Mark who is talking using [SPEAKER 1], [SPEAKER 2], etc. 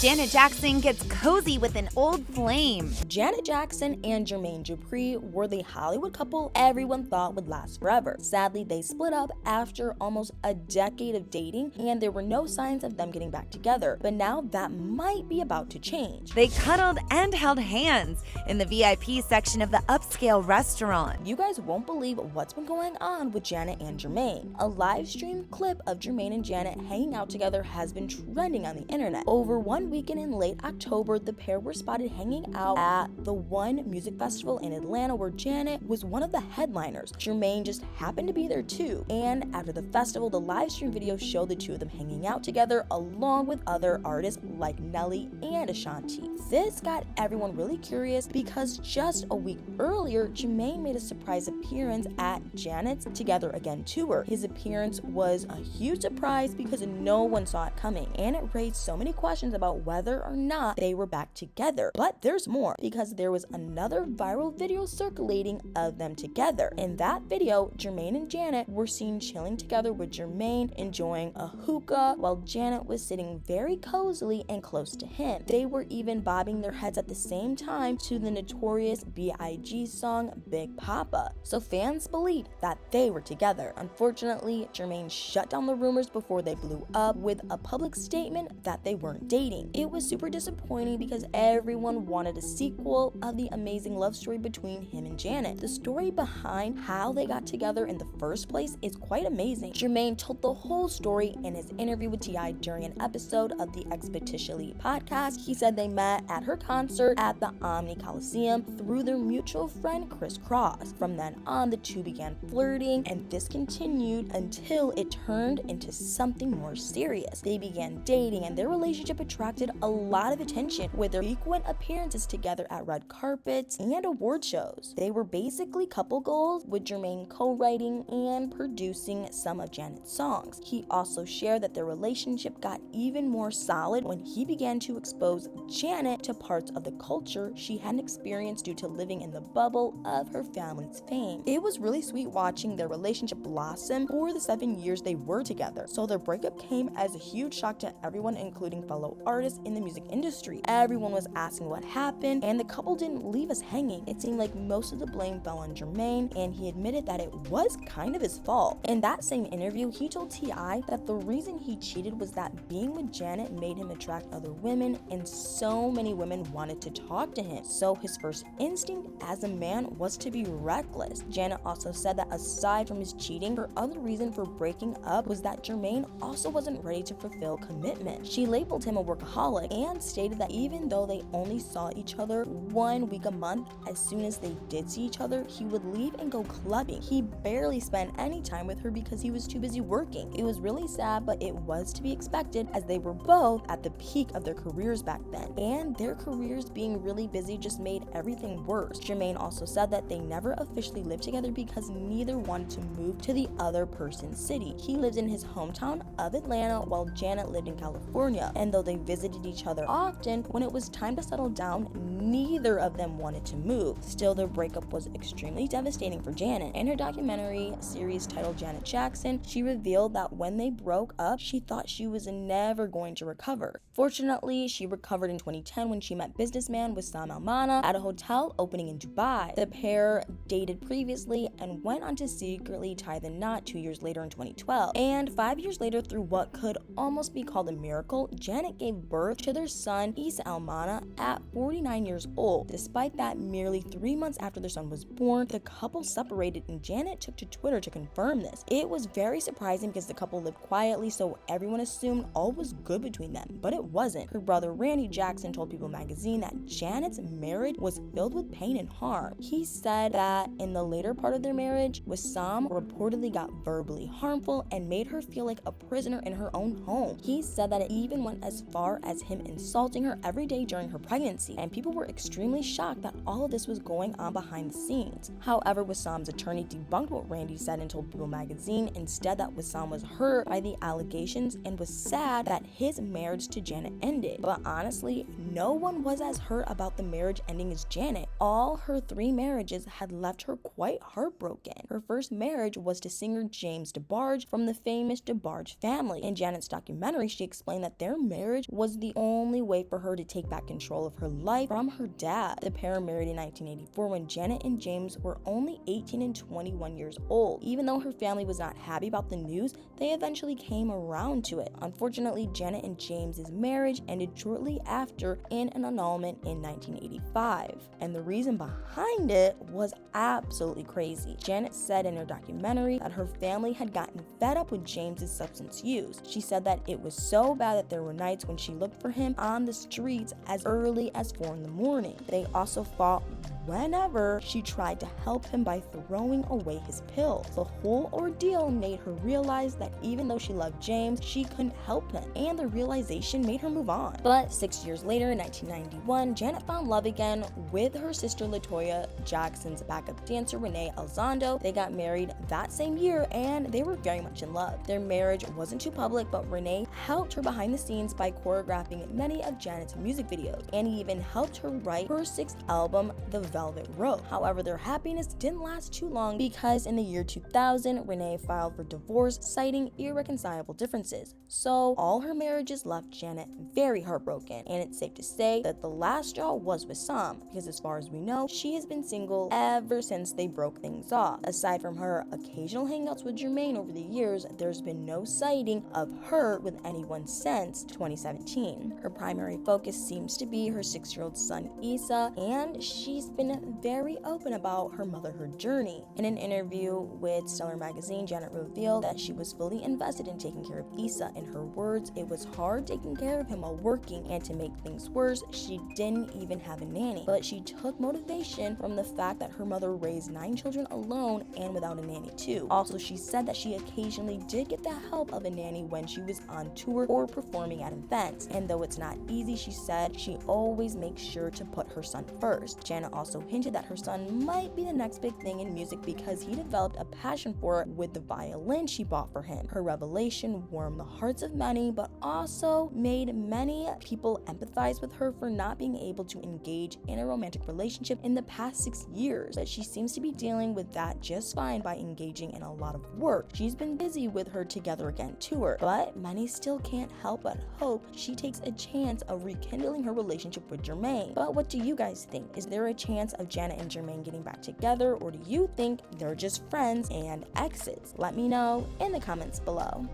[SPEAKER 1] Janet Jackson gets cozy with an old flame.
[SPEAKER 2] Janet Jackson and Jermaine Dupri were the Hollywood couple everyone thought would last forever. Sadly, they split up after almost a decade of dating, and there were no signs of them getting back together. But now that might be about to change.
[SPEAKER 1] They cuddled and held hands in the VIP section of the upscale restaurant.
[SPEAKER 2] You guys won't believe what's been going on with Janet and Jermaine. A live stream clip of Jermaine and Janet hanging out together has been trending on the internet. Over one weekend in late October, the pair were spotted hanging out at the One Music Festival in Atlanta, where Janet was one of the headliners. Jermaine just happened to be there too. And after the festival, the live stream video showed the two of them hanging out together along with other artists like Nelly and Ashanti. This got everyone really curious because just a week earlier, Jermaine made a surprise appearance at Janet's Together Again tour. His appearance was a huge surprise because no one saw it coming, and it raised so many questions about whether or not they were back together. But there's more, because there was another viral video circulating of them together. In that video, Jermaine and Janet were seen chilling together, with Jermaine enjoying a hookah while Janet was sitting very cozily and close to him. They were even bobbing their heads at the same time to the notorious B.I.G. song Big Papa. So fans believed that they were together. Unfortunately, Jermaine shut down the rumors before they blew up with a public statement that they weren't dating. It was super disappointing because everyone wanted a sequel of the amazing love story between him and Janet. The story behind how they got together in the first place is quite amazing. Jermaine told the whole story in his interview with T.I. during an episode of the Expeditiously podcast. He said they met at her concert at the Omni Coliseum through their mutual friend Chris Cross. From then on, the two began flirting, and this continued until it turned into something more serious. They began dating, and their relationship attracted a lot of attention with their frequent appearances together at red carpets and award shows. They were basically couple goals, with Jermaine co-writing and producing some of Janet's songs. He also shared that their relationship got even more solid when he began to expose Janet to parts of the culture she hadn't experienced due to living in the bubble of her family's fame. It was really sweet watching their relationship blossom for the 7 years they were together. So their breakup came as a huge shock to everyone, including fellow artists in the music industry. Everyone was asking what happened, and the couple didn't leave us hanging. It seemed like most of the blame fell on Jermaine, and he admitted that it was kind of his fault. In that same interview, he told T.I. that the reason he cheated was that being with Janet made him attract other women, and so many women wanted to talk to him. So his first instinct as a man was to be reckless. Janet also said that aside from his cheating, her other reason for breaking up was that Jermaine also wasn't ready to fulfill commitment. She labeled him a workaholic and stated that even though they only saw each other 1 week a month, as soon as they did see each other, he would leave and go clubbing. He barely spent any time with her because he was too busy working. It was really sad, but it was to be expected, as they were both at the peak of their careers back then, and their careers being really busy just made everything worse. Jermaine also said that they never officially lived together because neither wanted to move to the other person's city. He lived in his hometown of Atlanta while Janet lived in California, and though they visited each other often, when it was time to settle down, neither of them wanted to move. Still, their breakup was extremely devastating for Janet. In her documentary series titled Janet Jackson, she revealed that when they broke up, she thought she was never going to recover. Fortunately, she recovered in 2010 when she met businessman Wissam Almana at a hotel opening in Dubai. The pair dated previously and went on to secretly tie the knot 2 years later in 2012. And 5 years later, through what could almost be called a miracle, Janet gave birth to their son Issa Almana at 49 years old. Despite that, merely 3 months after their son was born, the couple separated, and Janet took to Twitter to confirm this. It was very surprising because the couple lived quietly, so everyone assumed all was good between them, but it wasn't. Her brother Randy Jackson told People magazine that Janet's marriage was filled with pain and harm. He said that in the later part of their marriage, Wissam reportedly got verbally harmful and made her feel like a prisoner in her own home. He said that it even went as far as him insulting her every day during her pregnancy, and people were extremely shocked that all of this was going on behind the scenes. However, Wissam's attorney debunked what Randy said and told People magazine instead that Wissam was hurt by the allegations and was sad that his marriage to Janet ended. But honestly, no one was as hurt about the marriage ending as Janet. All her 3 marriages had left her quite heartbroken. Her first marriage was to singer James DeBarge from the famous DeBarge family. In Janet's documentary, she explained that their marriage was was the only way for her to take back control of her life from her dad. The pair married in 1984 when Janet and James were only 18 and 21 years old. Even though her family was not happy about the news, they eventually came around to it. Unfortunately, Janet and James's marriage ended shortly after in an annulment in 1985. And the reason behind it was absolutely crazy. Janet said in her documentary that her family had gotten fed up with James's substance use. She said that it was so bad that there were nights when she looked for him on the streets as early as 4 in the morning. They also fought whenever she tried to help him by throwing away his pills. The whole ordeal made her realize that even though she loved James, she couldn't help him, and the realization made her move on. But 6 years later, in 1991, Janet found love again with her sister LaToya Jackson's backup dancer Renee Elizondo. They got married that same year, and they were very much in love. Their marriage wasn't too public, but Renee helped her behind the scenes by choreographing many of Janet's music videos, and he even helped her write her 6th album, The Velvet Rope. However, their happiness didn't last too long because in the year 2000, Renee filed for divorce, citing irreconcilable differences. So all her marriages left Janet very heartbroken, and it's safe to say that the last straw was with Sam, because as far as we know, she has been single ever since they broke things off. Aside from her occasional hangouts with Jermaine over the years, there's been no sighting of her with anyone since 2017. Her primary focus seems to be her 6-year-old son Issa, and she's been very open about her motherhood journey. In an interview with Stellar magazine, Janet revealed that she was fully invested in taking care of Issa. In her words, it was hard taking care of him while working, and to make things worse, she didn't even have a nanny. But she took motivation from the fact that her mother raised 9 children alone and without a nanny too. Also, she said that she occasionally did get the help of a nanny when she was on tour or performing at events. And though it's not easy, she said she always makes sure to put her son first. Janet also hinted that her son might be the next big thing in music because he developed a passion for it with the violin she bought for him. Her revelation warmed the hearts of many, but also made many people empathize with her for not being able to engage in a romantic relationship in the past 6 years. But she seems to be dealing with that just fine by engaging in a lot of work. She's been busy with her Together Again tour, but many still can't help but hope she takes a chance of rekindling her relationship with Jermaine. But what do you guys think? Is there a chance of Janet and Jermaine getting back together, or do you think they're just friends and exes? Let me know in the comments below.